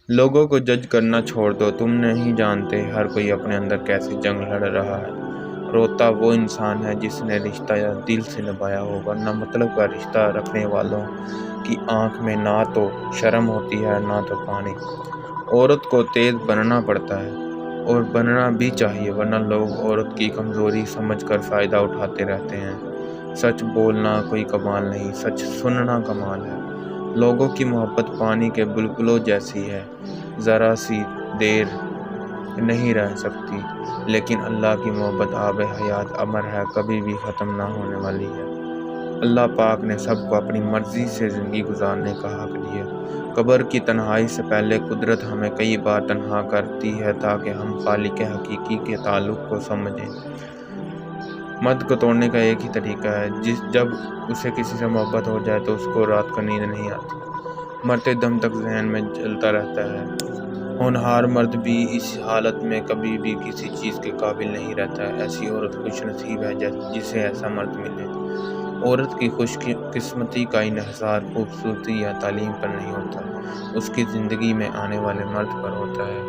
لوگوں کو جج کرنا چھوڑ دو، تم نہیں جانتے ہر کوئی اپنے اندر کیسے جنگ لڑ رہا ہے۔ روتا وہ انسان ہے جس نے رشتہ یا دل سے نبھایا ہو، ورنہ مطلب کا رشتہ رکھنے والوں کی آنکھ میں نہ تو شرم ہوتی ہے نہ تو پانی۔ عورت کو تیز بننا پڑتا ہے، اور بننا بھی چاہیے، ورنہ لوگ عورت کی کمزوری سمجھ کر فائدہ اٹھاتے رہتے ہیں۔ سچ بولنا کوئی کمال نہیں، سچ سننا کمال ہے۔ لوگوں کی محبت پانی کے بلبلوں جیسی ہے، ذرا سی دیر نہیں رہ سکتی، لیکن اللہ کی محبت آب حیات امر ہے، کبھی بھی ختم نہ ہونے والی ہے۔ اللہ پاک نے سب کو اپنی مرضی سے زندگی گزارنے کا حق دیا۔ قبر کی تنہائی سے پہلے قدرت ہمیں کئی بار تنہا کرتی ہے تاکہ ہم خالق حقیقی کے تعلق کو سمجھیں۔ مرد کو توڑنے کا ایک ہی طریقہ ہے، جب اسے کسی سے محبت ہو جائے تو اس کو رات کو نیند نہیں آتی، مرتے دم تک ذہن میں چلتا رہتا ہے۔ ہونہار مرد بھی اس حالت میں کبھی بھی کسی چیز کے قابل نہیں رہتا۔ ایسی عورت خوش نصیب ہے جسے ایسا مرد ملے۔ عورت کی خوش قسمتی کا انحصار خوبصورتی یا تعلیم پر نہیں ہوتا، اس کی زندگی میں آنے والے مرد پر ہوتا ہے۔